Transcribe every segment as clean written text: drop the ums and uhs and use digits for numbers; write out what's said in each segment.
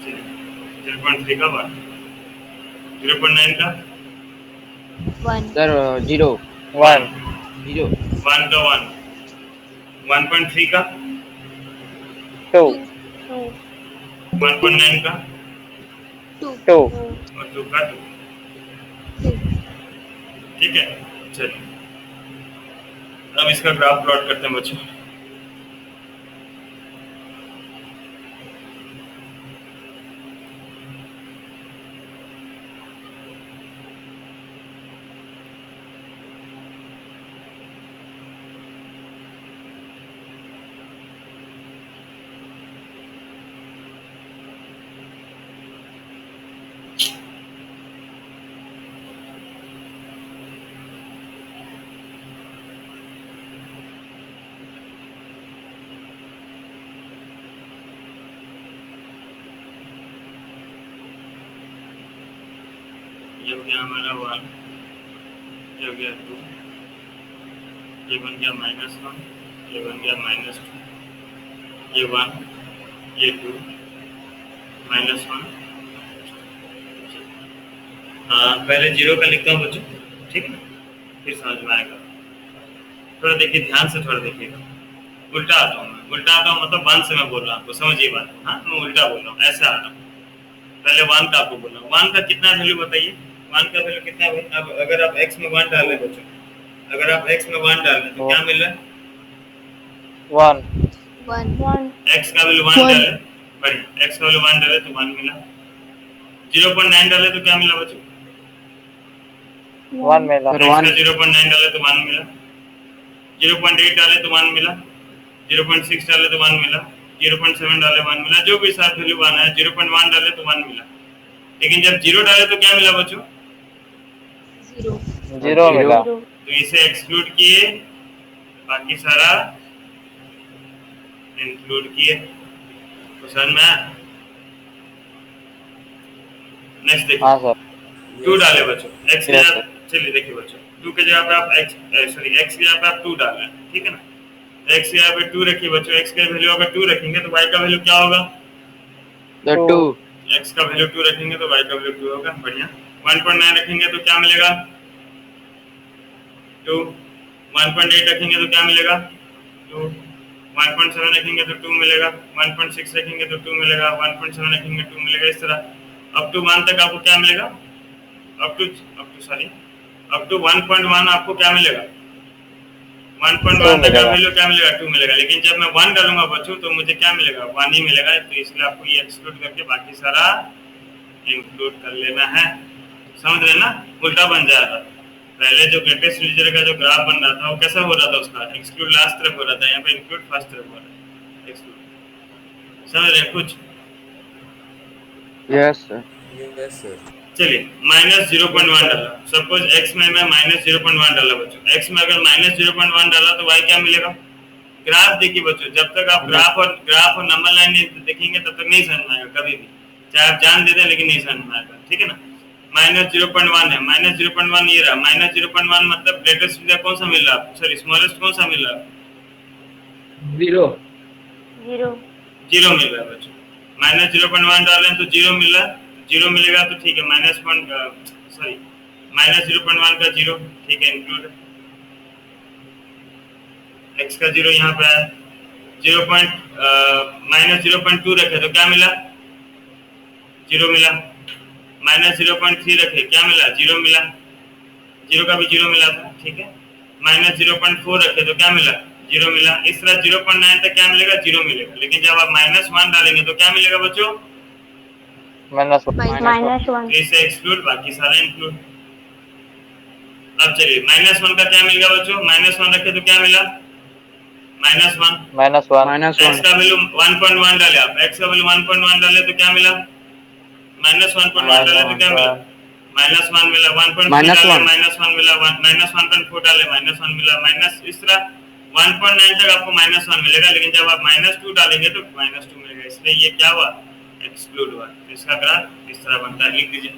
0.3 का 1, 0.9 का 1 सर 0 1, 0 1 का 1, 1.3 का 2 2 1.9 का 2 2 और 2 का 2। 2 ठीक है, चलिए अब इसका ग्राफ प्लॉट करते हैं बच्चों। ये हो गया हमारा 1, ये हो गया 2, ये बन गया -1, ये बन गया -2, ये 1, ये 2, -1। हाँ, पहले 0 का लिखता हूँ बच्चों, ठीक है ना, फिर समझ में आएगा। थोड़ा देखिए, ध्यान से थोड़ा देखिएगा। उल्टा आता हूँ मैं, उल्टा आता हूँ मतलब 1 से मैं बोल रहा हूँ, आपको समझिए बात। हाँ, मैं उल्टा बोल रहा हूँ, ऐसा आ रहा हूँ। पहले 1 का आपको बोल रहा हूँ। 1 का कितना वैल्यू बताइए, 1 का वैल्यू कितना है? अब अगर आप x में 1 डाल रहे बच्चों, अगर आप x में 1 डाल रहे तो क्या मिल रहा है? 1 1 x का वैल्यू 1 डाले, बढ़िया, x का वैल्यू 1 डाले तो 1 मिला। 0.9 डाले तो क्या मिला बच्चों? 1 मिला। सर x 1 का 0.9 डाले तो 1 मिला। 0.8 डाले तो 1 मिला। 0.6 डाले तो 1 मिला। 0.7 डाले 1 मिला। जो भी साथ वैल्यू आना है, 0.1 डाले तो 1 मिला। लेकिन जब 0 डाले तो क्या मिला बच्चों? 0 0 मिला। तो इसे एक्सक्लूड किए, बाकी सारा इंक्लूड किए। तो समझ में आया? नेक्स्ट देखिए, हाँ सर। 2 डाले बच्चों, x के यस जगह, सर। चलिए देखिए बच्चों, 2 के जगह पे आप x की जगह पे आप 2 डाल रहे हैं, ठीक है ना। x की जगह पे 2 रखिए बच्चों, x का वैल्यू अगर 2 रखेंगे तो y का वैल्यू क्या होगा? सर 2 2 x का वैल्यू 2 रखेंगे तो y का वैल्यू 2 होगा, बढ़िया। 1.9 रखेंगे तो क्या मिलेगा? 2। 1.8 रखेंगे तो क्या मिलेगा? 2। 1.7 रखेंगे तो 2 मिलेगा। 1.6 रखेंगे तो 2 मिलेगा। 1.7 रखेंगे 2 मिलेगा, इस तरह अप टू 1 तक आपको क्या मिलेगा? अप टू 1.1 आपको क्या मिलेगा? 2 1.1 तक का मिलेगा। वैल्यू क्या मिलेगा? 2 मिलेगा। लेकिन जब मैं 1 डालूंगा बच्चों तो मुझे क्या मिलेगा? 1 ही मिलेगा। तो इसलिए आपको ये एक्सक्लूड करके बाकी सारा इंक्लूड कर लेना है। समझ रहे ना? उल्टा बन जाएगा। पहले जो ग्रेटेस्ट रीजन का जो ग्राफ बन रहा था वो कैसा हो रहा था? उसका एक्सक्लूड लास्ट तरफ हो रहा था, यहाँ पे इंक्लूड फर्स्ट तरफ हो रहा है। एक्सक्लूड, समझ रहे हैं कुछ? यस सर चलिए, -0.1 डाला। सपोज x में मैं -0.1 डाला बच्चों, x में अगर -0.1 डाला तो y क्या मिलेगा? ग्राफ देखिए बच्चों, जब तक आप ग्राफ और नंबर लाइन नहीं देखेंगे तब तक नहीं समझ में आएगा कभी भी। चाहे आप जान दे दें लेकिन नहीं समझ में आएगा, ठीक है ना। -0.1 है, -0.1 ये रहा। -0.1 मतलब ग्रेटेस्ट रीजन कौन सा मिल रहा है आपको? सॉरी, स्मॉलेस्ट कौन सा मिल रहा है? 0 0 जीरो मिल रहा है बच्चों। -0.1 डालें तो 0 मिल रहा है। 0 मिलेगा तो ठीक है, -0.1 का 0, ठीक है, इंक्लूड। x का 0 यहाँ पे है। 0.2 रखे तो क्या मिला? 0 मिला। -0.3 रखे, क्या मिला? 0 मिला। 0 का भी 0 मिला था, ठीक है। -0.4 रखे तो क्या मिला? 0 मिला। इस तरह 0.9 तक क्या मिलेगा? 0 मिलेगा। लेकिन जब आप -1 डालेंगे तो क्या मिलेगा बच्चों? -1 तो इसे एक्सक्लूड, बाकी सारा इंक्लूड। अब चलिए, -1 का क्या मिल गया बच्चों? -1 रखे तो क्या मिला? -1। -1 x का वैल्यू 1.1 डाले आप, x का वैल्यू 1.1 डाले तो क्या मिला? -1.1 डाले तो क्या मिला? -1 मिला। 1.3 डाले -1 -1 मिला। -1.4 डाले -1 मिला। माइनस, इस तरह 1.9 तक आपको -1 मिलेगा। लेकिन जब आप -2 डालेंगे तो -2 मिलेगा। इसलिए ये क्या हुआ? एक्सक्लूड हुआ। इसका ग्राफ इस तरह बनता है, लिख दीजिए।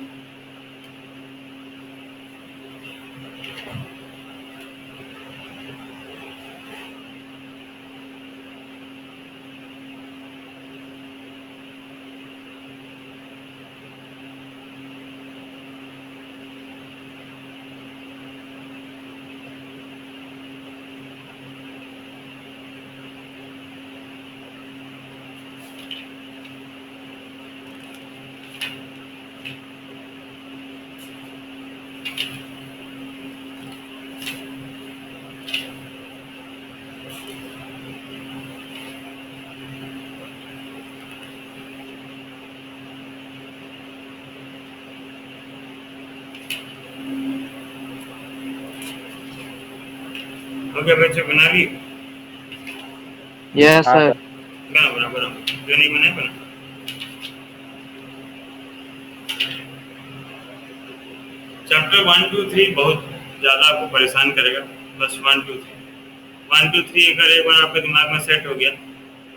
हो गया बच्चों, बना ली? Yes, हाँ sir. सर। बना बना बना, जो नहीं बनाए बना। चैप्टर 1 2 3 बहुत ज़्यादा आपको परेशान करेगा, बस 1 2 3 1 2 3 अगर एक बार आपके दिमाग में सेट हो गया,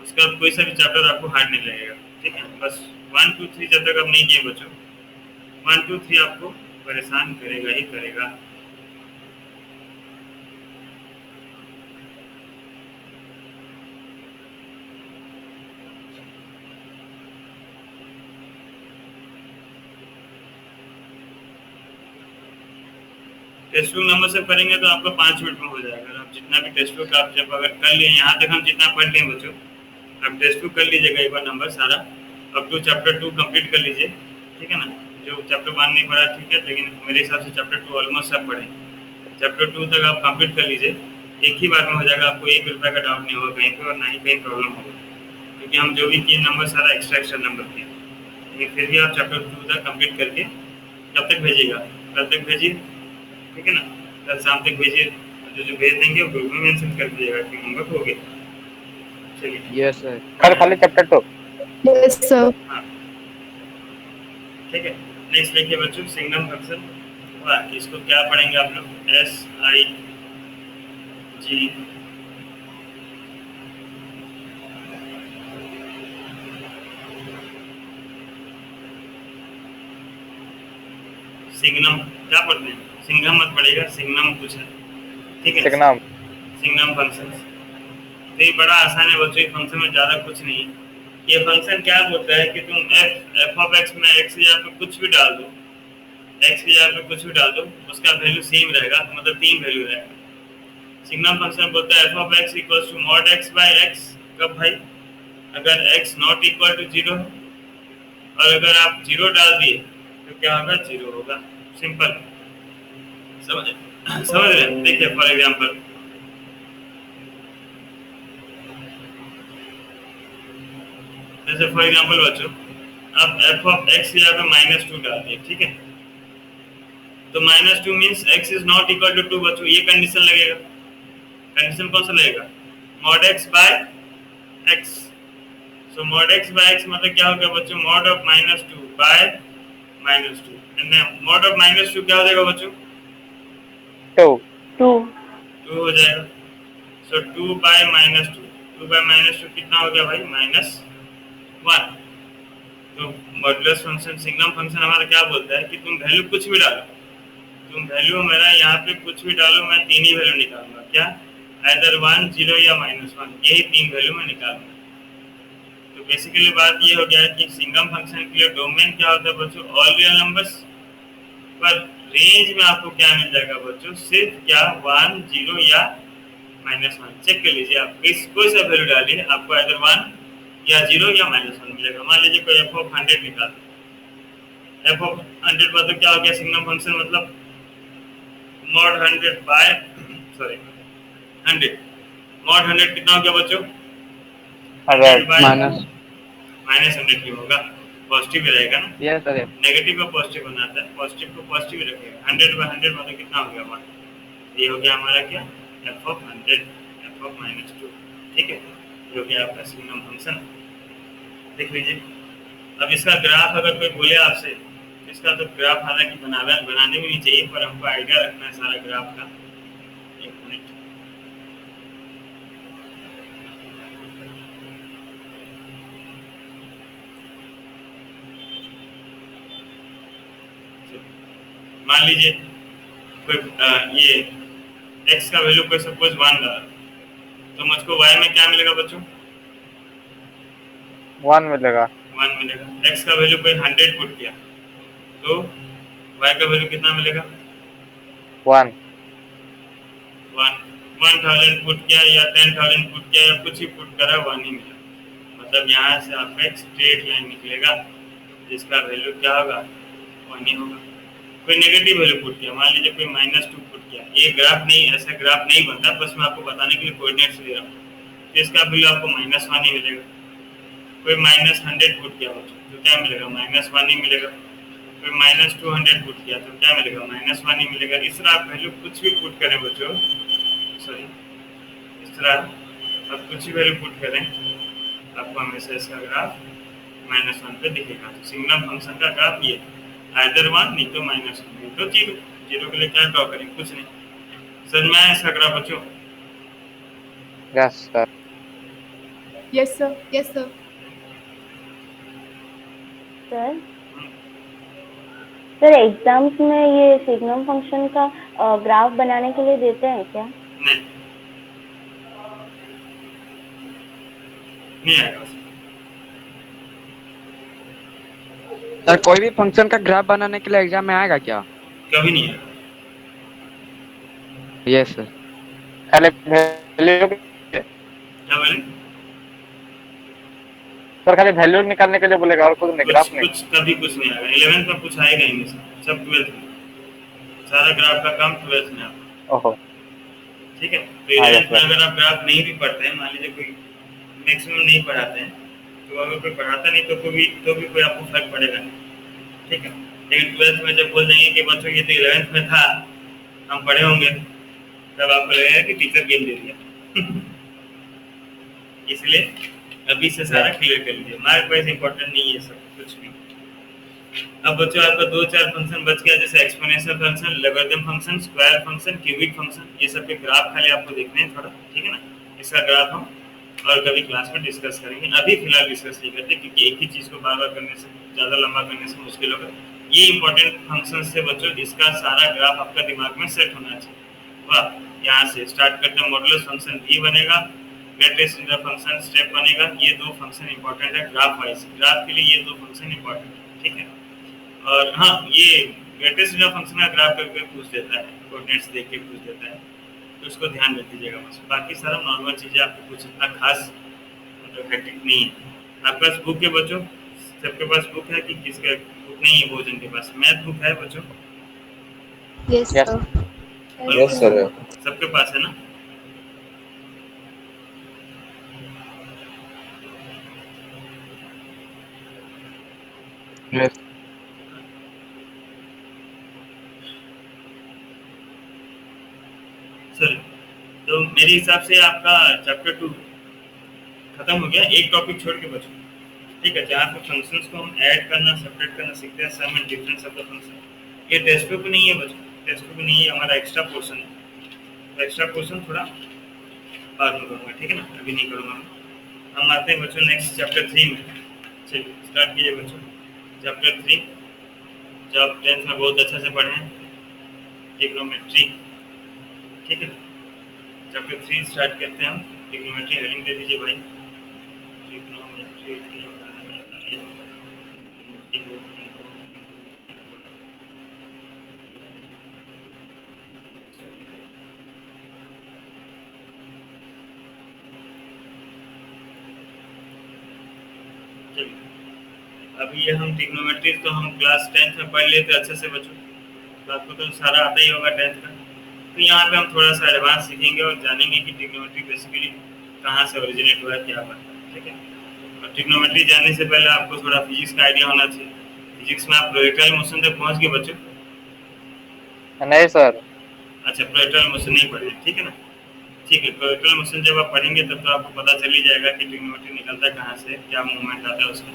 उसके बाद कोई सा भी चैप्टर आपको हार्ड नहीं लगेगा, ठीक है। बस 1 2 3 जब तक आप नहीं किए बच्चों, 1 2 3 आपको परेशान करेगा ही करेगा। टेक्स्ट बुक नंबर से करेंगे तो आपका 5 मिनट में हो जाएगा। आप जितना भी टेक्स्ट बुक आप जब अगर कर लिए, यहाँ तक हम जितना पढ़ लिए बच्चों, आप टेक्स्ट बुक कर लीजिएगा एक बार नंबर सारा, अप टू चैप्टर 2 कंप्लीट कर लीजिए, ठीक है ना। जो चैप्टर 1 नहीं पढ़ा ठीक है, लेकिन मेरे हिसाब से चैप्टर 2 ऑलमोस्ट सब पढ़े। चैप्टर 2 तक आप कंप्लीट कर लीजिए, एक ही बार में हो जाएगा, आपको 1 रुपये का डाउट नहीं होगा कहीं पर और ना ही कहीं प्रॉब्लम होगा, क्योंकि हम जो भी किए नंबर सारा एक्स्ट्रा नंबर किए। लेकिन फिर भी आप चैप्टर 2 तक कंप्लीट करके कब तक भेजिएगा, कल तक भेजिए, ठीक है ना। कल शाम तक भेजिए, जो भेज देंगे वो ग्रुप में मेंशन कर दीजिएगा कि होमवर्क हो गया। चलिए, Yes, sir. कल खाली चैप्टर 2। Yes, sir. हाँ ठीक है। नेक्स्ट देखिए बच्चों, सिंगम फंक्शन। इसको क्या पढ़ेंगे आप लोग? एस आई जी सिग्नम क्या पढ़ते हैं? सिंघम मत पढ़ेगा, सिग्नम कुछ है, ठीक है। सिग्नम। सिग्नम फंक्शन तो ये बड़ा आसान है बच्चों, ये फंक्शन में ज़्यादा कुछ नहीं है। ये फंक्शन क्या बोलता है कि तुम एफ ऑफ एक्स में एक्स की जगह पे कुछ भी डाल दो, एक्स की जगह पे कुछ भी डाल दो, उसका वैल्यू सेम रहेगा, मतलब 3 वैल्यू रहेगा। सिग्नम फंक्शन बोलता है F of X equals to mod x by X. कब भाई? अगर एक्स नॉट इक्वल टू 0 है, और अगर आप 0 डाल दिए तो क्या होगा? 0 होगा। सिंपल, समझ रहे हैं? देखिए फॉर एग्जांपल, जैसे फॉर एग्जांपल बच्चों, आप एफ ऑफ एक्स की जगह पे -2 डाल दिए, ठीक है। तो -2 means x is not equal to 2 बच्चों, ये कंडीशन लगेगा। कंडीशन कौन सा लगेगा? Mod x by x. So mod x by x मतलब क्या हो गया बच्चों? Mod of -2 by -2, and mod of -2 क्या हो जाएगा बच्चों? 2 2 हो जाएगा। सो 2 बाय -2, 2 बाय -2 कितना हो गया भाई? -1। तो मॉडुलस फंक्शन, सिग्नम फंक्शन हमारा क्या बोलता है कि तुम वैल्यू कुछ भी डालो, तुम वैल्यू मेरा यहाँ पे कुछ भी डालो, मैं 3 ही वैल्यू निकालूंगा। क्या? आइदर 1 0 या -1, यही 3 वैल्यू मैं निकालूंगा। तो बेसिकली बात ये हो गया है कि सिंगम फंक्शन के लिए डोमेन क्या होता है बच्चों? All real numbers. पर रेंज में आपको क्या मिल जाएगा बच्चों? सिर्फ क्या? 1 0 या -1। चेक कर लीजिए, आप कोई सा वैल्यू डालिए, आपको आइदर 1 या 0 या -1 मिलेगा। मान लीजिए कोई एफ ऑफ 100 निकाल, एफ ऑफ 100 मतलब क्या हो गया? सिग्नम फंक्शन मतलब मॉड 100 बाय 100। मॉड 100 कितना हो गया बच्चों? 100 Minus. -100 क्यों होगा? पॉजिटिव रहेगा ना। Yes, sir. नेगेटिव को पॉजिटिव बनाता है, पॉजिटिव को पॉजिटिव रखेगा। 100/100 मतलब कितना हो गया? 1। ये हो गया हमारा क्या? एफ ऑफ 100, एफ ऑफ -2, ठीक है, जो कि आपका सिग्नम फंक्शन। देख लीजिए, अब इसका ग्राफ अगर कोई बोले आपसे, इसका तो ग्राफ हालांकि बनाने भी नहीं चाहिए, पर हमको आइडिया रखना है सारा ग्राफ का। एक मिनट, मान लीजिए कोई ये x का वैल्यू कोई सपोज 1 डाला, तो मुझको y में क्या मिलेगा बच्चों? 1 मिलेगा। 1 मिलेगा। x का वैल्यू कोई 100 पुट किया, तो y का वैल्यू कितना मिलेगा? 1 1000 पुट किया या 10,000 पुट किया या कुछ ही पुट करा, 1 ही मिला। मतलब यहाँ से आपका एक स्ट्रेट लाइन निकलेगा जिसका वैल्यू क्या होगा? 1 ही होगा। कोई नेगेटिव वैल्यू पुट किया, मान लीजिए कोई -2 पुट किया, ये ग्राफ नहीं, ऐसा ग्राफ नहीं बनता, बस मैं आपको बताने के लिए कोऑर्डिनेट्स दे रहा हूँ। तो इसका वैल्यू आपको -1 ही मिलेगा। कोई -100 पुट किया बच्चों, तो क्या मिलेगा? -1 ही मिलेगा। कोई -200 पुट किया तो क्या मिलेगा? -1 ही मिलेगा। इस तरह आप वैल्यू कुछ भी पुट करें बच्चों, सॉरी दूसरा अब कुछ ही वैल्यू पुट करें आपको हमेशा इसका ग्राफ -1 पे दिखेगा। तो सिग्नम फंक्शन का ग्राफ ये आइदर 1 नहीं तो -1 नहीं तो 0। 0 के लिए क्या ड्रॉ करें? कुछ नहीं। समझ में आया इसका ग्राफ बच्चों? Yes sir. Yes, sir. Yes, sir. Sir sir exams में ये सिग्नम फंक्शन का ग्राफ बनाने के लिए देते हैं क्या? नहीं, नहीं आएगा उसमें। सर कोई भी फंक्शन का ग्राफ बनाने के लिए एग्जाम में आएगा क्या? कभी नहीं आएगा। Yes sir. खाली वैल्यू क्या बोले? सर खाली वैल्यू निकालने के लिए बोलेगा और कुछ नहीं, ग्राफ नहीं। कुछ कभी कुछ नहीं आएगा। 11th में कुछ आएगा ही नहीं सर, सब 12th में। सारा ग्राफ का काम 12th में आता। ओहो। ठीक है, तो 11th में अगर आप ग्राफ नहीं भी पढ़ते हैं, मान लीजिए कोई मैक्सिमम नहीं पढ़ाते हैं, तो अगर कोई पढ़ाता नहीं तो कोई आपको फर्क पड़ेगा नहीं। ठीक है, लेकिन 12th में जब बोल देंगे कि बच्चों ये तो 11th में था, हम पढ़े होंगे, तब आपको लगेगा कि टीचर गेम दे दिया। इसलिए अभी से सारा क्लियर कर लीजिए। मार्क वाइज इंपॉर्टेंट नहीं है सब कुछ भी। अब बच्चों आपका 2-4 फंक्शन बच गया, जैसे exponential function, logarithm function, square function, cubic function, ये सब के ग्राफ खाली आपको देखने हैं थोड़ा। ठीक है ना, इसका ग्राफ हम और कभी क्लास में डिस्कस करेंगे। अभी फिलहाल डिस्कस नहीं करते क्योंकि एक ही चीज़ को बार बार करने से, ज़्यादा लंबा करने से मुश्किल होगा। ये इंपॉर्टेंट फंक्शन से बच्चों इसका सारा ग्राफ आपका दिमाग में सेट होना चाहिए। वाह, यहाँ से स्टार्ट करते हैं। मॉडुलस फंक्शन भी बनेगा, ग्रेटेस्ट इंटर फंक्शन स्टेप बनेगा। ये दो फंक्शन इंपॉर्टेंट है ग्राफ वाइज। ग्राफ के लिए ये दो फंक्शन इंपॉर्टेंट है। ठीक है, और हाँ, ये ग्रेटेस्ट इंटर फंक्शन का ग्राफ करके पूछ देता है, कोऑर्डिनेट्स देख के पूछ देता है, तो उसको ध्यान रख दीजिएगा बस। बाकी सारा नॉर्मल चीज़ें आपको कुछ इतना खास मतलब हेक्टिक नहीं है। आपके पास बुक है बच्चों? सबके पास बुक है कि किसका बुक नहीं है? भोजन के पास मैथ बुक है बच्चों? Yes Yes. Sir. Yes sir. सबके पास है ना? यस। सॉरी, तो मेरे हिसाब से आपका चैप्टर 2 खत्म हो गया। एक टॉपिक छोड़ के बच्चों, ठीक है, जहाँ पे फंक्शंस को हम ऐड करना, सेपरेट करना सीखते हैं, sum and difference of the function. ये टेक्स्ट बुक नहीं है बच्चों, टेक्स्ट बुक नहीं है, हमारा एक्स्ट्रा पोर्शन है। तो एक्स्ट्रा पोर्शन थोड़ा बाद में करूँगा, ठीक है ना, अभी नहीं करूँगा। हम आते हैं बच्चों नेक्स्ट चैप्टर 3 में। चलिए स्टार्ट कीजिए बच्चों चैप्टर 3, जो आप 10th में बहुत अच्छा से पढ़े हैं, ट्रिग्नोमेट्री। ठीक है, चैप्टर 3 स्टार्ट करते हैं हम। ट्रिग्नोमेट्री हेडिंग दे दीजिए भाई। ट्रिग्नोमेट्री अभी ये हम ट्रिग्नोमेट्री तो हम क्लास 10th में पढ़ लेते अच्छे से बच्चों, तो आपको तो सारा आता ही होगा 10th का। तो यहाँ पे हम थोड़ा सा एडवांस सीखेंगे और जानेंगे कि ट्रिग्नोमेट्री बेसिकली कहाँ से ओरिजिनेट हुआ है, क्या बात है। ठीक है, और ट्रिग्नोमेट्री जानने से पहले आपको थोड़ा फिजिक्स का आइडिया होना चाहिए। फिजिक्स में आप प्रोजेक्टाइल मोशन तक पहुँच गए बच्चों? नहीं सर। अच्छा, प्रोजेक्टाइल मोशन नहीं पढ़े, ठीक है ना। ठीक है, प्रोजेक्टाइल मोशन जब आप पढ़ेंगे तब तो आपको पता चल ही जाएगा कि ट्रिग्नोमेट्री निकलता है कहाँ से, क्या मूवमेंट आता है उसका।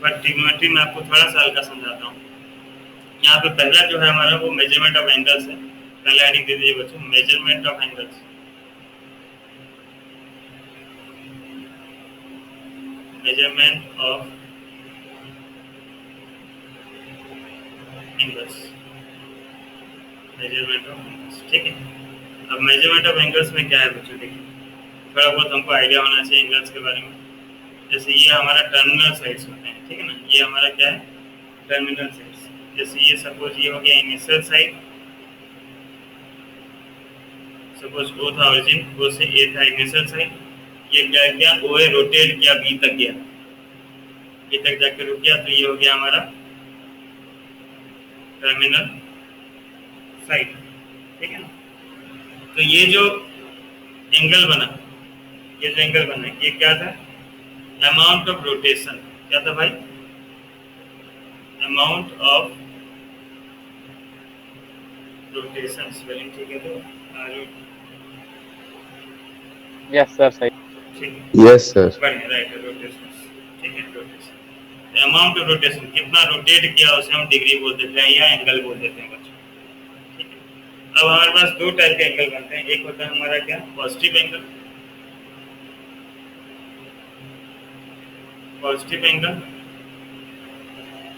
बट ट्रिग्नोमेट्री में आपको थोड़ा सा हल्का समझाता हूँ। यहाँ पे पहला जो है हमारा वो मेजरमेंट ऑफ एंगल्स है। पहला हेडिंग दे दीजिए बच्चों, measurement of angles. Measurement of angles, measurement of angles. ठीक है, अब मेजरमेंट ऑफ एंगल्स में क्या है बच्चों, देखिए थोड़ा बहुत हमको आइडिया होना चाहिए एंगल्स के बारे में। जैसे ये हमारा टर्मिनल साइड्स होते हैं, ठीक है ना, ये हमारा क्या है, टर्मिनल साइड्स। जैसे ये सपोज ये हो गया इनिशियल साइड, सपोज ओ था ओरिजिन, ओ से ए था इनिशियल साइड। ये क्या किया, ओ ए रोटेट किया बी तक गया, बी तक जाके रुक गया, तो ये हो गया हमारा टर्मिनल साइड। ठीक है ना, तो ये जो एंगल बना, ये जो एंगल बना ये क्या था, अमाउंट ऑफ रोटेशन। क्या था भाई, अमाउंट ऑफ रोटेशन। स्पेलिंग ठीक है तो यस सर सही ठीक है, यस सर बढ़िया, राइट है, रोटेशन, ठीक है, रोटेशन, अमाउंट ऑफ रोटेशन, कितना रोटेट किया उसे हम डिग्री बोल देते हैं या एंगल बोल देते हैं बच्चों, ठीक है। अब हमारे पास दो टाइप के एंगल बनते हैं, एक होता है हमारा क्या, पॉजिटिव एंगल,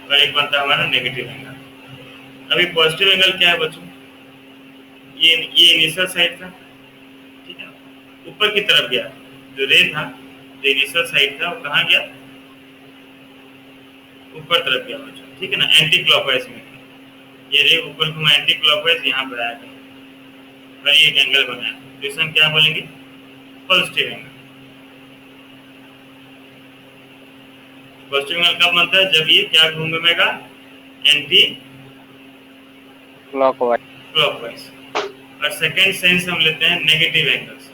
और एक बनता है हमारा नेगेटिव एंगल। अभी पॉजिटिव एंगल क्या है बच्चों, ये इनिशियल साइड था, ठीक है ना, ऊपर की तरफ गया, जो रे था, जो इनिशियल साइड था वो कहाँ गया, ऊपर तरफ गया बच्चों, ठीक है ना, एंटी क्लॉकवाइज में, ये रे ऊपर घुमा एंटी क्लॉकवाइज, यहाँ पर आया और ये एक एंगल बनाया, तो इसे हम क्या बोलेंगे, पॉजिटिव एंगल। पॉजिटिव एंगल कब बनता है, जब ये क्या घूमेगा, एंटी क्लॉकवाइज। और सेकेंड सेंस हम लेते हैं नेगेटिव एंगल्स,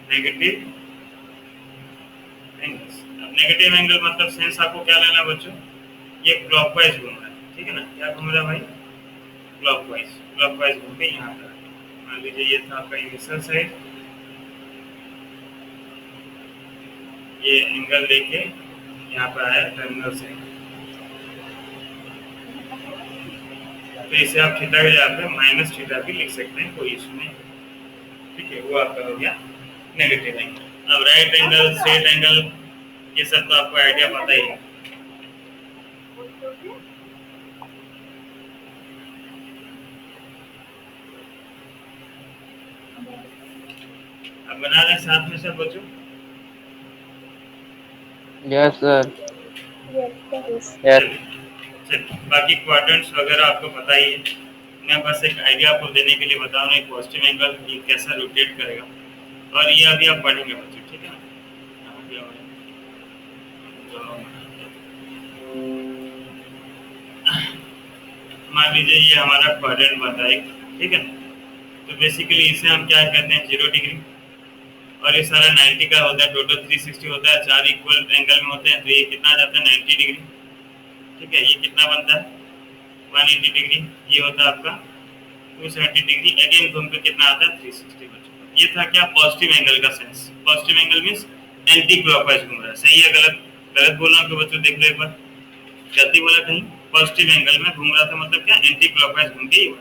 नेगेटिव एंगल्स। अब नेगेटिव एंगल मतलब सेंस आपको क्या लेना है बच्चों, ये क्लॉकवाइज घूम रहा है, ठीक है ना, क्या घूम रहा है भाई, क्लॉकवाइज, क्लॉकवाइज घूम के यहाँ पर, मान लीजिए ये था आपका इनिशियल साइड, ये एंगल लेके यहाँ पर आया टर्मिनल से, तो इसे आप थीटा के जगह पे माइनस थीटा भी लिख सकते हैं, कोई इशू नहीं, ठीक है, वो आपका हो गया नेगेटिव एंगल। अब राइट एंगल, स्ट्रेट एंगल, ये सब तो आपको आइडिया पता ही है। अब बना लें साथ में सब बच्चों, यस सर। यस बाकी क्वाड्रेंट्स वगैरह आपको पता ही है, मैं बस एक आइडिया आपको देने के लिए बता रहा हूँ, एक पॉजिटिव एंगल ये कैसा रोटेट करेगा, और ये अभी आप पढ़ेंगे बच्चों, ठीक है ना। मान लीजिए ये हमारा क्वाड्रेंट बनता है, ठीक है, तो बेसिकली इसे हम क्या कहते हैं, 0 डिग्री, और ये सारा 90 का होता है, टोटल 360 होता है, 4 इक्वल एंगल में होते हैं, तो ये कितना आ जाता है 90 डिग्री, ठीक है। ये कितना बनता है 180 डिग्री, ये होता है आपका 270 डिग्री, अगेन घूम के कितना आता है 360 बच्चों। ये था क्या, पॉजिटिव एंगल का sense. Positive angle means anti clockwise घूम रहा है, सही है गलत, गलत बोला तो बच्चों देख लो एक बार, गलती बोला कहीं, पॉजिटिव एंगल में घूम रहा था मतलब क्या, एंटी क्लॉकवाइज घूम के ही हुआ।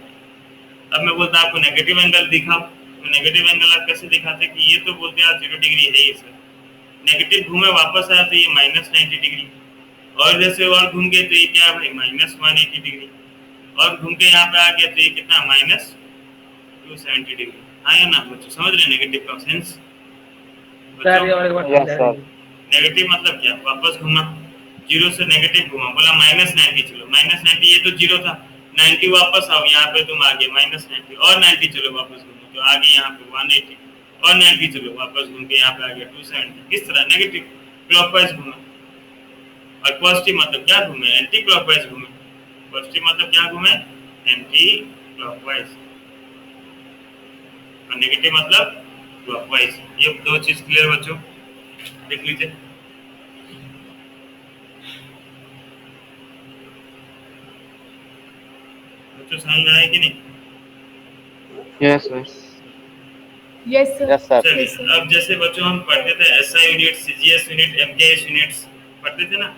अब मैं बोलता आपको नेगेटिव एंगल दिखाओ, तो नेगेटिव एंगल आप कैसे दिखाते कि ये तो बोलते हैं 0 डिग्री है ये सर, नेगेटिव घूमे वापस आया तो ये -90 डिग्री, और जैसे और घूम गए तो ये क्या है भाई -180 डिग्री, और घूम के यहाँ पे आ गया तो ये कितना -270 डिग्री। हाँ या ना बच्चों, समझ रहे नेगेटिव का सेंस। यस सर नेगेटिव मतलब क्या, वापस घूमा, 0 से नेगेटिव घूमा, बोला -90, चलो -90, ये तो 0 था, 90 वापस आओ, यहाँ पे तुम आगे -90, और 90 चलो वापस घूमो, तो आगे यहाँ पे 180, और 90 चलो वापस घूम के यहाँ पे आ गया 270, इस तरह नेगेटिव क्लॉकवाइज घूमा। और पॉजिटिव मतलब क्या घूमे, एंटी क्लॉकवाइज घूमे। पॉजिटिव मतलब क्या घूमे, एंटी क्लॉकवाइज, और नेगेटिव मतलब क्लॉकवाइज। ये दो चीज क्लियर बच्चों, देख लीजिए। बच्चों समझ में आया कि नहीं। Yes sir. Yes sir. Yes sir चलिए, अब जैसे बच्चों हम पढ़ते थे SI unit, CGS unit, MKS units पढ़ते थे ना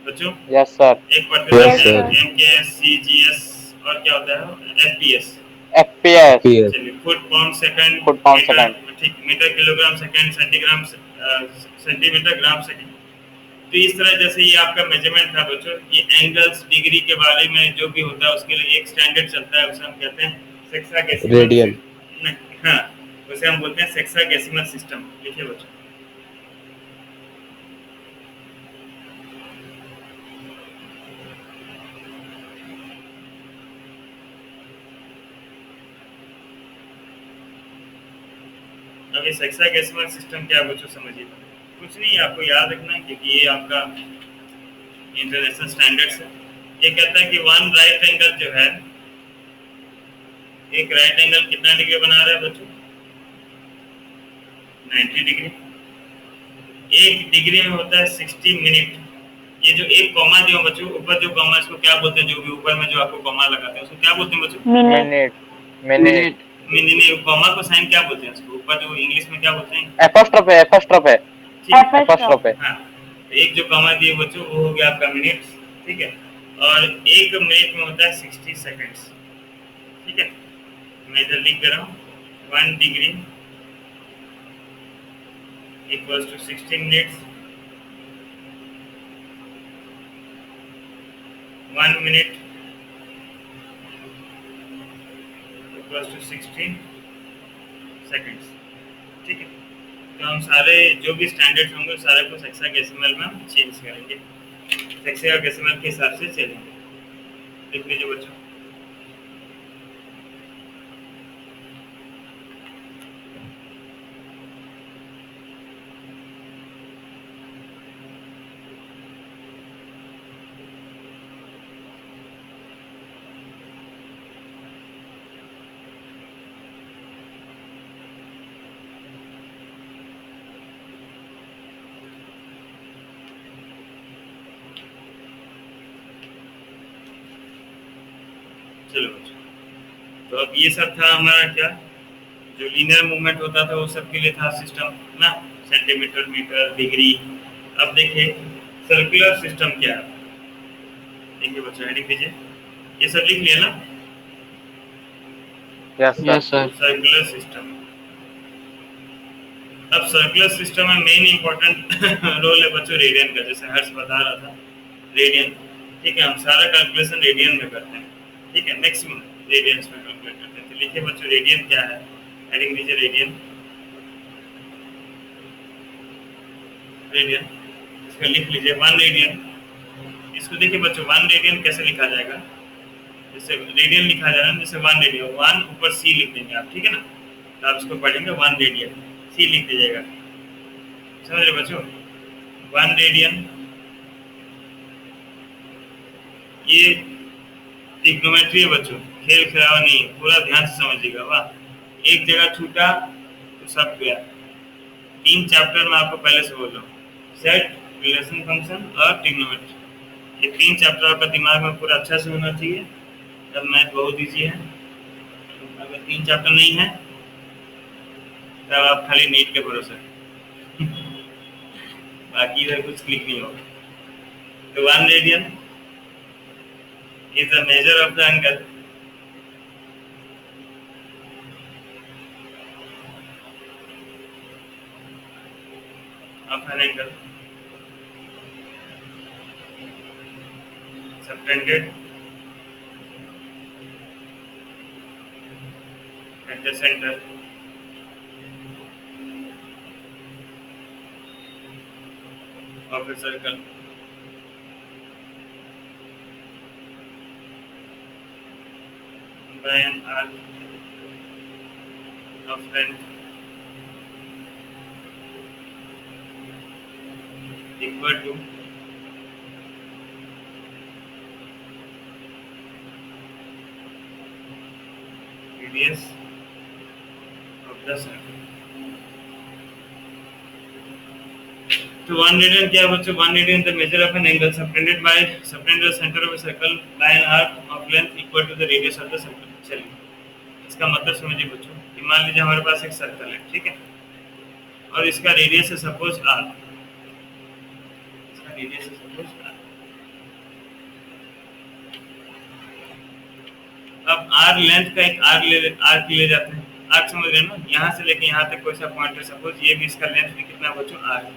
बच्चों। यस सर एक पढ़ते Yes, थे sir. एमकेएस, सीजीएस, और क्या होता है एफपीएस। FPS PS चलिए, foot pound second, foot pound second ठीक, metre kilogram second, centigram centimetre gram second. तो इस तरह जैसे ये आपका मेजरमेंट था बच्चों, ये एंगल्स डिग्री के बारे में जो भी होता है उसके लिए एक स्टैंडर्ड चलता है, उसे हम कहते हैं सेक्साडेसिमल Radian. हाँ, उसे हम बोलते हैं सेक्साडेसिमल सिस्टम। लिखिए बच्चों, अब ये सेक्साडेसिमल सिस्टम क्या है बच्चों, समझिए। कुछ नहीं, आपको याद रखना है क्योंकि ये आपका इंटरनेशनल स्टैंडर्ड्स है। ये कहता है कि वन राइट एंगल जो है, एक राइट एंगल कितना डिग्री बना रहा है बच्चों, 90 डिग्री। एक डिग्री में होता है 60 मिनट। ये जो एक कॉमा जो बच्चों ऊपर जो कॉमा, इसको क्या बोलते हैं, जो भी ऊपर में जो आपको कॉमा लगाते हैं उसको क्या बोलते हैं बच्चों, मिनट। मिनट मिनट नहीं, कॉमा को साइन क्या बोलते हैं उसको, ऊपर जो इंग्लिश में क्या बोलते हैं? एपोस्ट्रोफ है, एपोस्ट्रोफ है, ठीक, एपोस्ट्रोफ है। हाँ, तो एक जो कॉमा दिए बच्चों वो हो गया आपका मिनट्स, ठीक है, और एक मिनट में होता है 60 सेकंड्स, ठीक है। मैं इधर लिख दे रहा हूँ 1 degree equals to 60 minutes, 1 minute equals to 60 seconds, ठीक है। तो हम सारे जो भी स्टैंडर्ड्स होंगे सारे को हेक्साडेसिमल में हम चेंज करेंगे, हेक्साडेसिमल के हिसाब से चलेंगे। लिख लीजिए बच्चों। चलो बच्चों, तो अब ये सब था हमारा क्या, जो लीनियर मूवमेंट होता था वो सब के लिए था सिस्टम ना, सेंटीमीटर, मीटर, डिग्री। अब देखिए सर्कुलर सिस्टम क्या है। देखिए बच्चों हेडिंग दीजिए, ये सब लिख लिया ना, यस सर। Circular system. अब सर्कुलर सिस्टम में मेन इंपॉर्टेंट रोल है बच्चों रेडियन का, जैसे हर्ष बता रहा था रेडियन, ठीक है, हम सारा कैलकुलेशन रेडियन में करते हैं, ठीक है, मैक्सिमम रेडियंस में कैलकुलेट करते हैं। तो लिखिए बच्चों रेडियन क्या है, हेडिंग दीजिए रेडियन, रेडियन इसका लिख लीजिए 1 रेडियन। इसको देखिए बच्चों 1 रेडियन कैसे लिखा जाएगा, जैसे रेडियन लिखा जा रहा है, जैसे 1 रेडियन, 1 ऊपर सी लिख देंगे आप, ठीक है ना, तो आप इसको पढ़ेंगे 1 रेडियन, सी लिख दीजिएगा, समझ रहे बच्चों, 1 रेडियन। ये ट्रिग्नोमेट्री है बच्चों, खेल खिलावा नहीं, पूरा ध्यान से समझिएगा। वाह, एक जगह छूटा तो सब गया। 3 चैप्टर में आपको पहले से बोल रहा हूँ, सेट, रिलेशन फंक्शन और ट्रिग्नोमेट्री, ये 3 चैप्टर आपका दिमाग में पूरा अच्छा से होना चाहिए, तब मैथ बहुत ईजी है। अगर 3 चैप्टर नहीं है तब आप खाली नीट के भरोसे बाकी इधर कुछ क्लिक नहीं होगा। तो 1 radian is the measure of the angle of an angle subtended at the center of a circle by an arc of length equal to radius of the circle। तो 1 रेडियन क्या है बच्चों, 1 radian the measure of an angle subtended the centre of a circle by an arc of length equal to the radius of the circle. चलिए इसका मतलब समझिए बच्चों, कि मान लीजिए हमारे पास एक सर्कल है, ठीक है, और इसका रेडियस है सपोज r, इसका रेडियस है सपोज r। अब r लेंथ का एक आर्क ले जाते हैं, आर्क समझ रहे हैं ना, यहाँ से लेके यहाँ तक कोई सा पॉइंट है, सपोज ये भी इसका लेंथ भी कितना बच्चों r है।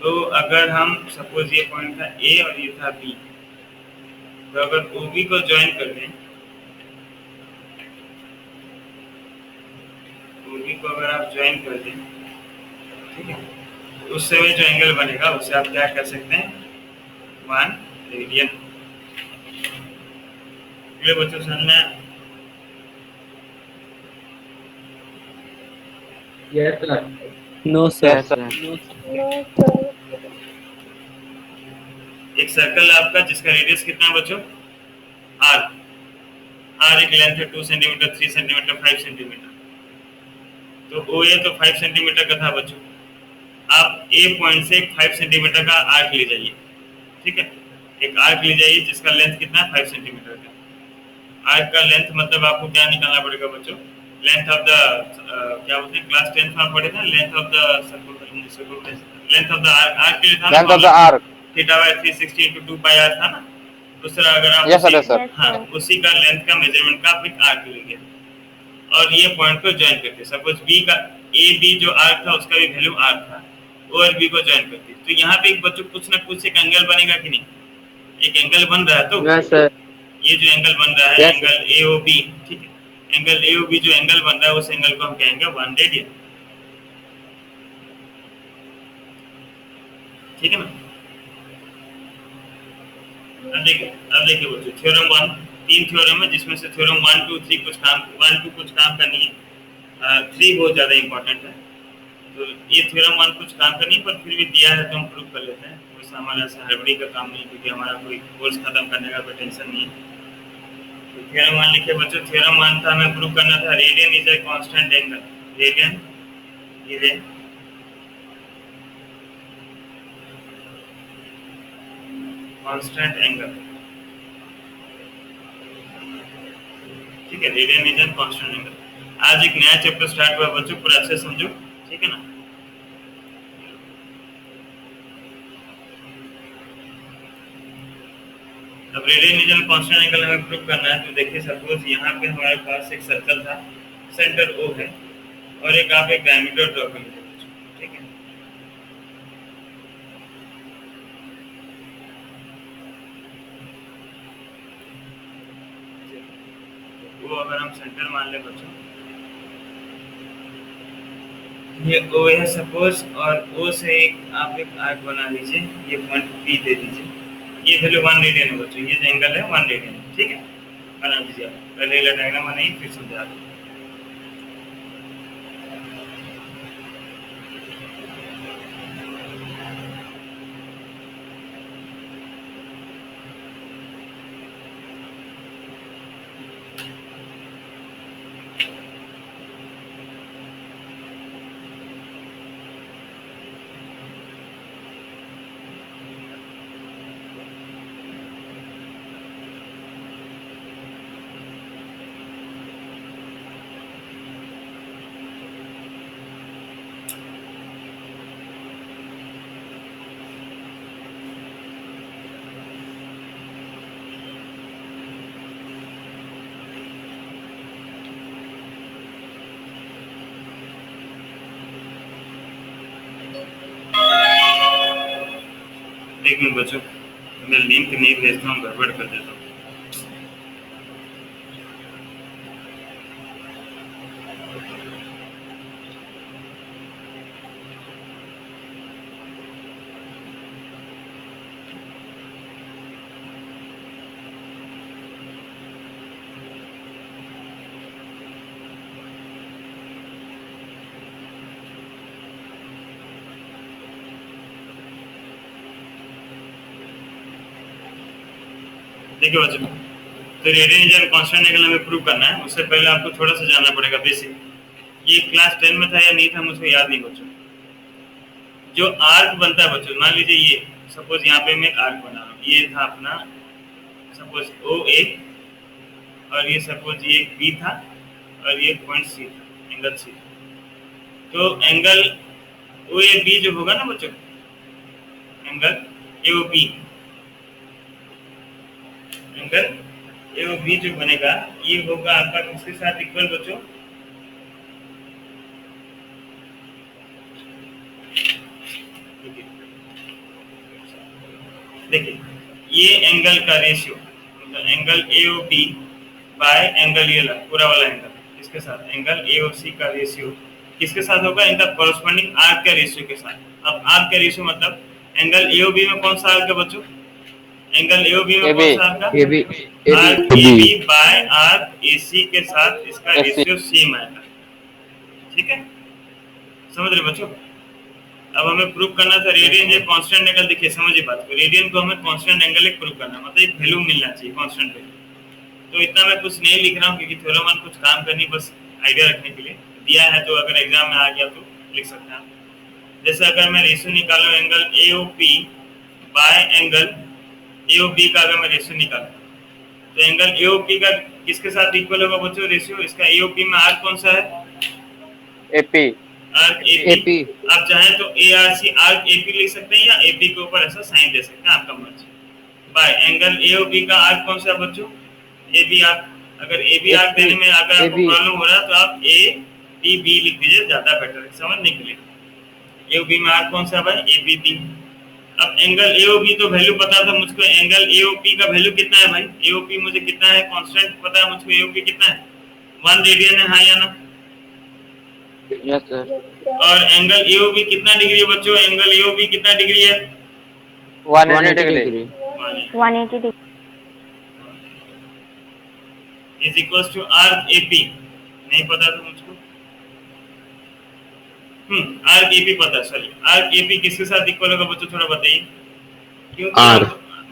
तो अगर हम सपोज ये पॉइंट था A और ये था B, तो अगर OB को ज्वाइन कर दें, OB को अगर आप ज्वाइन कर दें, ठीक है, तो उस समय जो एंगल बनेगा उसे आप क्या कर सकते हैं, 1 रेडियन। ये बच्चों समझ में, yes sir. No yes sir. Sir. एक सर्कल है आपका जिसका रेडियस कितना है बच्चों, r, एक लेंथ है 2 सेंटीमीटर, 3 सेंटीमीटर, 5 सेंटीमीटर। तो OA तो 5 सेंटीमीटर का था बच्चों, आप A पॉइंट से एक 5 सेंटीमीटर का आर्क ले जाइए, ठीक है, एक आर्क ले जाइए जिसका लेंथ कितना है 5 सेंटीमीटर का। आर्क का लेंथ मतलब आपको क्या निकालना पड़ेगा बच्चों, लेंथ ऑफ द क्या बोलते हैं, क्लास 10 में पढ़े थे, length of the circle, length of the arc के लिए था ना, Length of the arc. Theta by 360 into 2 pi R था ना। दूसरा अगर आप Yes, sir, yes, sir. हाँ उसी का लेंथ का मेजरमेंट का आप एक आर्क लेंगे और ये पॉइंट को ज्वाइन करते, सपोज बी का ए बी जो आर्क था उसका भी वैल्यू आर्क था, ओ और बी को ज्वाइन करते, तो यहाँ पे एक बच्चों कुछ ना कुछ एक एंगल बनेगा कि नहीं, एक एंगल बन रहा है। तो यस सर। ये जो एंगल बन रहा है Yes. एंगल AOB, ठीक है, एंगल AOB जो एंगल बन रहा है उस एंगल को हम कहेंगे 1 रेडियन, ठीक है ना। अब देखिए बच्चों थ्योरम 1, 3 थ्योरम है जिसमें से थ्योरम 1 2 3 कुछ काम करनी है, 3 बहुत ज्यादा इंपॉर्टेंट है, तो ये थ्योरम 1 कुछ काम करनी है पर फिर भी दिया है तो हम प्रूव कर लेते हैं, कोई हमारा ऐसा हड़बड़ी का काम नहीं क्योंकि हमारा कोई कोर्स खत्म करने का कोई टेंशन नहीं है। तो थ्योरम 1 लिखे बच्चों, थ्योरम 1 था हमें प्रूव करना था radian is a constant angle, radian is a constant angle, ठीक है, radian is an constant angle. आज एक नया चैप्टर स्टार्ट हुआ बच्चों, पूरा अच्छे से समझो, ठीक है ना। अब radian is an constant angle हमें प्रूव करना है, तो देखिए सपोज यहाँ पे हमारे पास एक सर्कल था, सेंटर O है और एक आप एक डायमीटर ड्रॉ कर लीजिए बच्चों, ठीक है। वो अगर हम सेंटर मान ले बच्चों, ये O है सपोज, और O से एक आप एक आर्क बना लीजिए, ये पॉइंट P दे दीजिए, ये वैल्यू 1 रेडियन है बच्चों, ये जो एंगल है 1 रेडियन है, ठीक है। बना दीजिए आप, पहले वाला डायग्राम बनाइए फिर समझा दूँ। एक मिनट बच्चों, मैं लिंक नहीं भेजता हूँ, गड़बड़ कर देता हूँ। देखिए बच्चों, तो radian is an constant angle हमें प्रूव करना है, उससे पहले आपको थोड़ा सा जानना पड़ेगा बेसिक। ये क्लास 10 में था या नहीं था मुझे याद नहीं बच्चों। जो आर्क बनता है बच्चों, मान लीजिए ये सपोज यहाँ पे मैं आर्क बना रहा हूँ, ये था अपना सपोज OA और ये सपोज ये B था और ये पॉइंट C था, एंगल C। तो एंगल OAB जो होगा ना बच्चों, एंगल AOB, एंगल AOB जो बनेगा ये होगा आपका किसके साथ इक्वल बच्चों, देखिए ये एंगल का रेशियो, मतलब एंगल AOB बाय एंगल ये पूरा वाला एंगल किसके साथ, एंगल AOC का रेशियो किसके साथ होगा, इन द कॉरस्पॉन्डिंग आर्क के रेशियो के साथ। अब आर्क का रेशियो मतलब एंगल AOB में कौन सा आर्क है बच्चों, एंगल AOB में कौन सा आर्क है, arc AB by arc AC के साथ इसका रेशियो सेम आएगा, ठीक है, समझ रहे बच्चों। अब हमें प्रूव करना था रेडियन जो कांस्टेंट एंगल, देखिए समझिए बात को, रेडियन को हमें कांस्टेंट एंगल एक प्रूव करना, मतलब एक वैल्यू मिलना चाहिए कांस्टेंट वैल्यू। तो इतना मैं कुछ नहीं लिख रहा हूँ क्योंकि थ्योरम 1 कुछ काम करनी, बस आइडिया रखने के लिए दिया है, तो अगर एग्जाम में आ गया तो लिख सकते हैं। जैसे अगर मैं रेशियो निकालूं angle AOP bye angle AOB का, अगर मैं रेशियो निकालूं तो एंगल एओपी का किसके साथ इक्वल होगा बच्चों रेशियो? इसका एओपी में आर्क कौन सा है? AP arc AP. एपी। आप चाहें तो एआरसी आर्क एपी लिख सकते हैं या एपी के ऊपर ऐसा साइन दे सकते हैं, आपका मर्जी। बाय एंगल एओबी का आर्क कौन सा है बच्चों? AB arc. अगर एबी आर्क देने में अगर आपको AB। प्रॉब्लम हो रहा है तो आप ए बी बी लिख दीजिए, ज्यादा बेटर है समझने के लिए। एओबी में आर्क कौन सा है भाई? एबीबी। अब एंगल एओबी तो वैल्यू पता था मुझको, एंगल एओपी का वैल्यू कितना है भाई? एओपी मुझे कितना है कांस्टेंट पता है मुझको, एओपी कितना है? 1 रेडियन है, हाँ या ना? Yes sir. और एंगल एओबी कितना डिग्री है बच्चों? एंगल एओबी कितना डिग्री है? 180 degree. 180 degree. Is equals to arc AP. नहीं पता था मुझको। आर्क एपी पता, सॉरी आर्क एपी किसके साथ इक्वल होगा बच्चों, थोड़ा बताइए। क्योंकि R।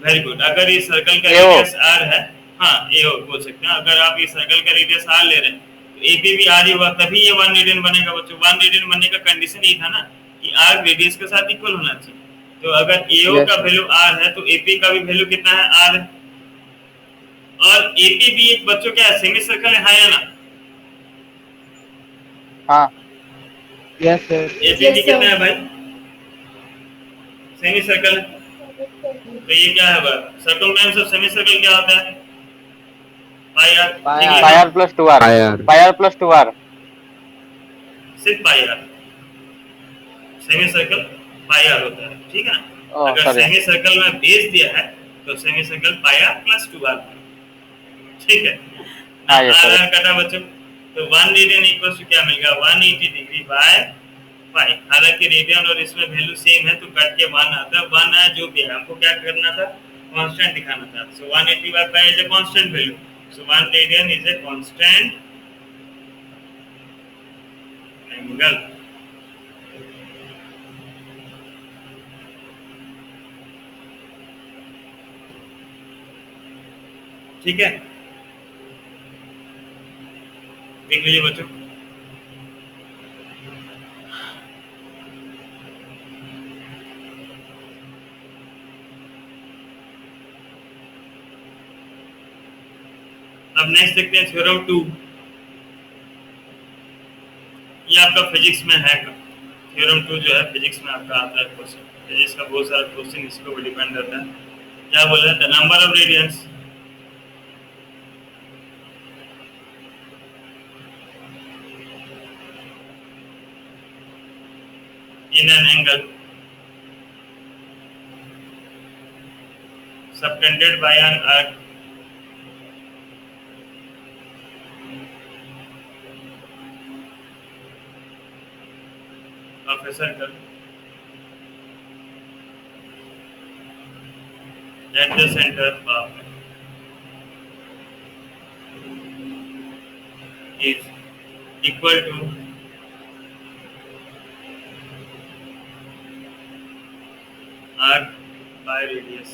Very good. अगर ये सर्कल का AO। रेडियस आर है, हाँ एओ बोल सकते हैं। अगर आप ये सर्कल का रेडियस आर ले रहे हैं तो एपी भी आर ही होगा, तभी ये 1 रेडियन बनेगा बच्चों। 1 रेडियन बनने का कंडीशन ये था ना कि आर्क रेडियस के साथ इक्वल होना चाहिए। तो अगर एओ Yes, का sir। वैल्यू आर है तो एपी का भी वैल्यू कितना है? आर है। और एपी भी एक बच्चों क्या है? सेमी सर्कल है, हाँ या ना? हाँ यस सर। एपी Yes, भी sir। कितना है भाई? Semi circle. तो ये क्या है भाई? सर्कमफ्रेंस ऑफ सेमी सर्कल क्या होता है? पाई आर। पाई ठीक है आर। पाई ना? R plus 2 R. Pi R. Pi R plus 2 R. सिर्फ pi R. Semi circle pi R होता है, ठीक है ना? ओह, अगर sorry। सेमी सर्कल में बेस दिया है तो semi circle pi R plus 2 R, ठीक है? हाँ, yes, आर sir। आर कटा बच्चों, तो 1 रेडियन इक्वल्स टू क्या मिलेगा? 180 डिग्री बाय पाई। हालांकि रेडियन और इसमें वैल्यू सेम है तो कट के 1 आता है। 1 आया जो भी है, हमको क्या करना था? कांस्टेंट दिखाना था। सो 180 by pi is a constant value, so 1 radian is a constant angle. ठीक है, देख लीजिए बच्चों। अब नेक्स्ट देखते हैं थ्योरम 2। ये आपका फिजिक्स में है। थ्योरम 2 जो है फिजिक्स में आपका आता है क्वेश्चन। फिजिक्स का बहुत सारा क्वेश्चन इसी के ऊपर डिपेंड रहता है। क्या बोला है? The number of radians in an angle subtended by an arc of a circle at the center of is equal to arc by radius।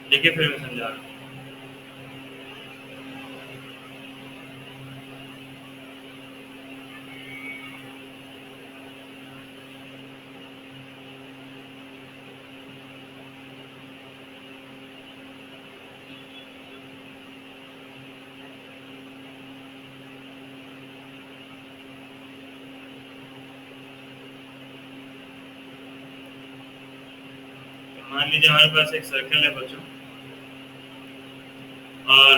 देखिए फिर मैं समझा रहा हूँ। मान लीजिए हमारे पास एक सर्कल है बच्चों, और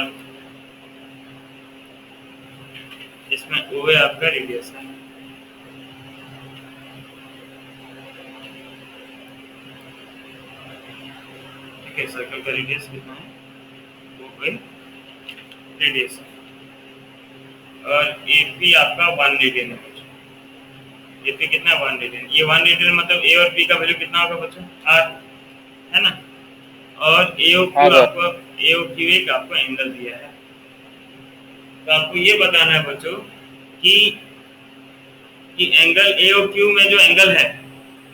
इसमें ओ है आपका रेडियस है। ठीक है, सर्कल का रेडियस कितना है? O by radius. और एपी आपका 1 रेडियन है बच्चों। एपी कितना है? 1 रेडियन। ये 1 रेडियन मतलब ए और पी का वैल्यू कितना होगा बच्चों? आर, है ना? और एओ क्यू हाँ, आपको एओ क्यू एक आपको एंगल दिया है। तो आपको ये बताना है बच्चों कि एंगल एओ क्यू में जो एंगल है,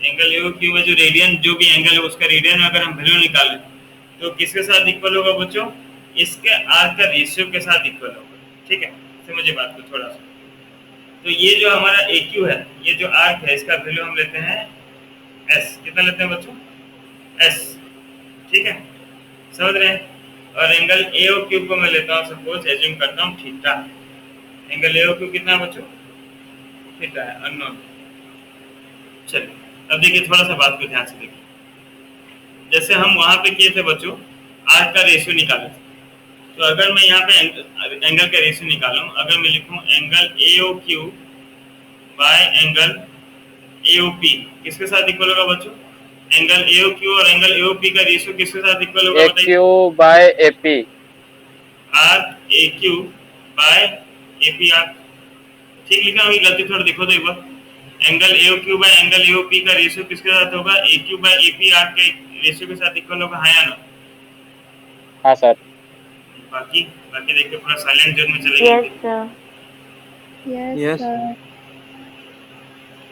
एंगल एओ क्यू में जो रेडियन जो भी एंगल है उसका रेडियन में अगर हम वैल्यू निकालें तो किसके साथ इक्वल होगा बच्चों? इसके आर्क का रेशियो के साथ इक्वल होगा। ठीक है, समझिए बात को थोड़ा सा। तो ये जो हमारा ए क्यू है, ये जो आर्क है, इसका वैल्यू हम लेते हैं एस। कितना लेते हैं बच्चों? एस। ठीक है, समझ रहे हैं। और एंगल ए ओ क्यू को मैं लेता हूँ, सपोज एज्यूम करता हूँ theta. Angle A O Q कितना है बच्चों? थीटा है, अननोन। चलिए अब देखिए, थोड़ा सा बात को ध्यान से देखिए। जैसे हम वहां पे किए थे बच्चों, आर्क का रेशियो निकाले थे। तो अगर मैं यहाँ पे एंगल का रेशियो निकालूं, अगर मैं लिखूं angle A O Q by angle A O P, किसके साथ इक्वल होगा बच्चों? एंगल ए ओ क्यू और एंगल ए ओ पी का रेशियो किसके साथ इक्वल होगा ए बताइए? Q by A P. Arc A Q by A P arc. ठीक लिखा होगी? गलती थोड़ा देखो तो एक बार। Angle A O Q by angle A O P का रेशियो किसके साथ होगा? ए Q by A P arc के रेशियो के साथ इक्वल होगा, हाँ या ना? हाँ सर। बाकी बाकी देखिए, पूरा साइलेंट जोन में चले यस गए। सर। Yes.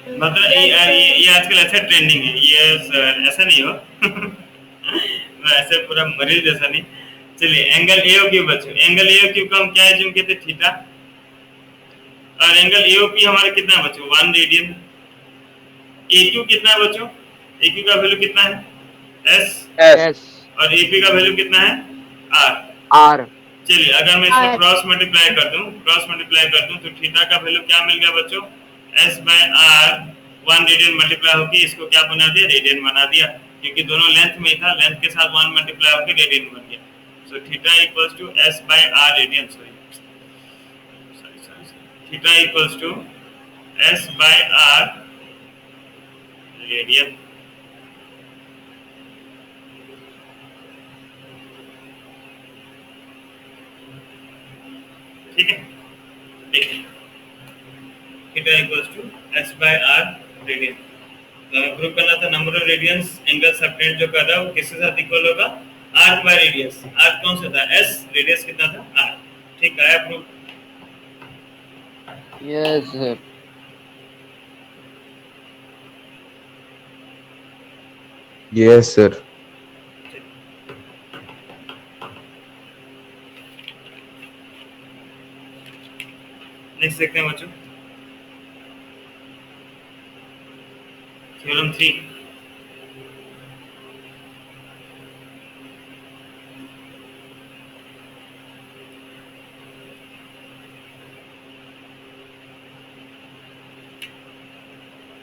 मतलब ये आजकल ऐसा ट्रेंडिंग है, ये ऐसा नहीं हो ऐसे पूरा मरीज जैसा नहीं। चलिए एंगल ए ओ क्यू बच्चों, एंगल ए ओ क्यू का हम क्या एज्यूम किए थे? थीटा। और एंगल ए ओ पी हमारा कितना है बच्चों? 1 रेडियन। ए क्यू कितना है बच्चों? ए क्यू का वैल्यू कितना है? एस। एस। Yes. और ए पी का वैल्यू कितना है? आर। R. चलिए अगर मैं इसको R. क्रॉस मल्टीप्लाई कर दूं तो थीटा का वैल्यू क्या मिल गया बच्चों? s by R 1 radian multiply होकर इसको क्या बना दिया? रेडियन बना दिया, क्योंकि दोनों लेंथ में था, लेंथ के साथ 1 मल्टीप्लाई होकर रेडियन बन गया। So theta equals to s by R radian, sorry theta equals to s by R radian. ठीक है, देखिए theta equals to s by r radian. तो हमें प्रूव करना था number of radians angle subtend जो कर रहा है वो किसके साथ इक्वल होगा? Arc by radius. आर्क कौन सा था? s, रेडियस कितना था? r। ठीक है, prove. Yes, sir. Yes, sir. Next देखते हैं बच्चों, theorem 3।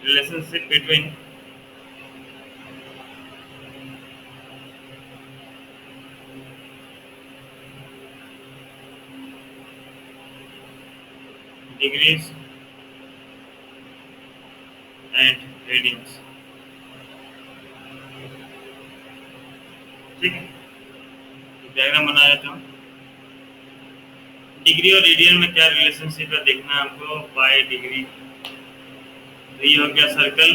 relationship between degrees and radians। ठीक है, डायग्राम बना देता हूँ। डिग्री और रेडियन में क्या रिलेशनशिप है देखना है हमको। पाई डिग्री, तो ये हो गया सर्कल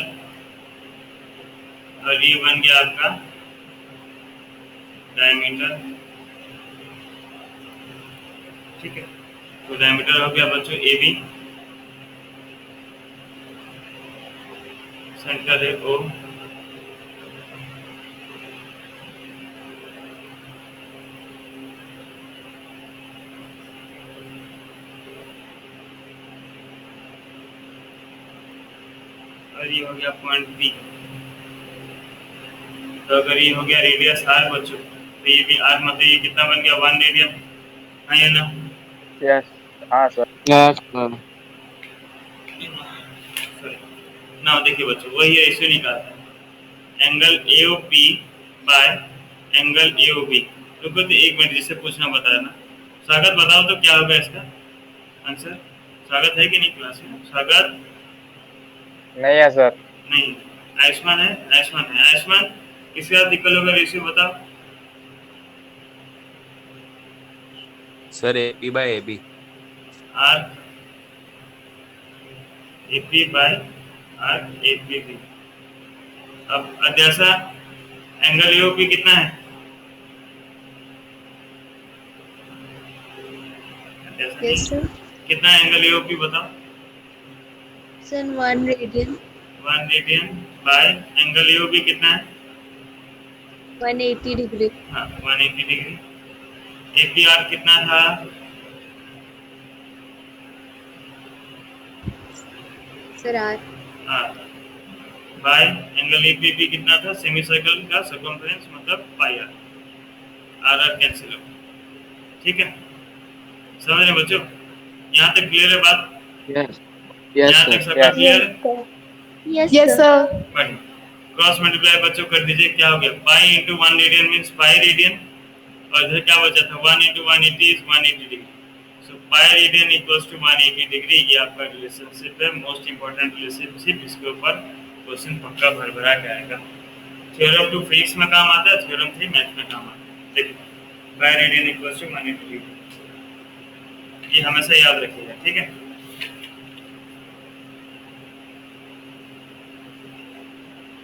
और ये बन गया आपका डायमीटर। ठीक है, तो डायमीटर हो गया बच्चों ए बी, सेंटर है ओ, और ये हो गया पॉइंट बी। तो अगर ये हो गया रेडियस आर बच्चों, तो ये भी आर मतलब ये कितना बन गया? 1 रेडियन, हाँ या ना? यस। हाँ सर। Yes, sir. ना देखिए बच्चों, वही रेशियो निकालता है, angle A O P by angle A O B. रुको तो एक मिनट, जिससे पूछना बता रहा ना। स्वागत बताओ तो क्या होगा इसका आंसर? स्वागत है कि नहीं क्लास में? स्वागत नहीं है सर। नहीं। आयुष्मान है? आयुष्मान है। आयुष्मान किसके साथ इक्वल होगा रेशियो बताओ? Sir AP by AB। R A P by R A P B. अब अध्यासा एंगल ए ओ पी कितना है? अध्यासा Yes, sir. कितना है एंगल ए ओ पी बताओ? Sir, 1 radian, 1 radian by angle A O B कितना है? 180 degree. हाँ 180 डिग्री। ए पी आर कितना था? Sir, R. हाँ by angle A P B कितना था? सेमी सर्कल का सर्कमफ्रेंस मतलब पाई आर। आर कैंसिल हो, ठीक है। समझ रहे बच्चों, यहाँ तक क्लियर है बात? यस यस यहाँ तक सर सबका क्लियर है? Yes, Yes, sir. sir. बढ़िया। क्रॉस मल्टीप्लाई बच्चों कर दीजिए, क्या हो गया, pi into 1 radian means pi radian, और इधर क्या बचा था 1 into 180 is 180 degree, so pi radian equals to 180 degree. ये आपका रिलेशनशिप है, मोस्ट इंपॉर्टेंट रिलेशनशिप, इसके ऊपर क्वेश्चन पक्का भर भरा के आएगा। थ्योरम 2 फिजिक्स में काम आता है, थ्योरम 3 मैथ में काम आता है। देखो pi radian equals to 180 degree, ये हमेशा याद रखिएगा, ठीक है।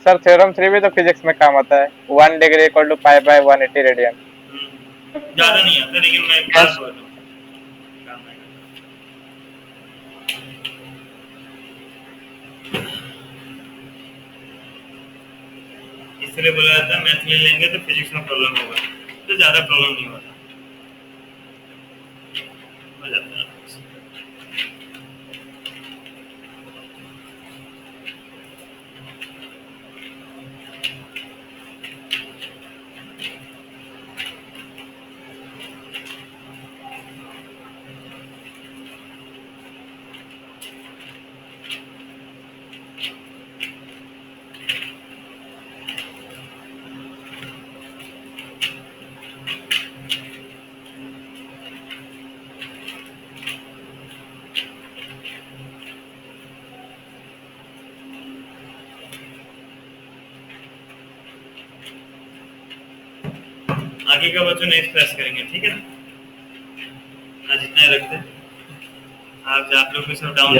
सर थ्योरम 3 भी तो फिजिक्स में काम आता है, 1 degree equal to pi by 180 radian. ज्यादा नहीं आता, लेकिन मैं एक बात बोल रहा हूँ, काम आएगा। इसलिए बोला जाता है मैथ ले लेंगे तो फिजिक्स में प्रॉब्लम होगा, तो ज्यादा प्रॉब्लम नहीं होता, हो जाता है। आगे का बच्चों नेक्स्ट क्लास करेंगे, ठीक है ना। आज इतना ही रखते हैं, आप लोग भी सब डाउन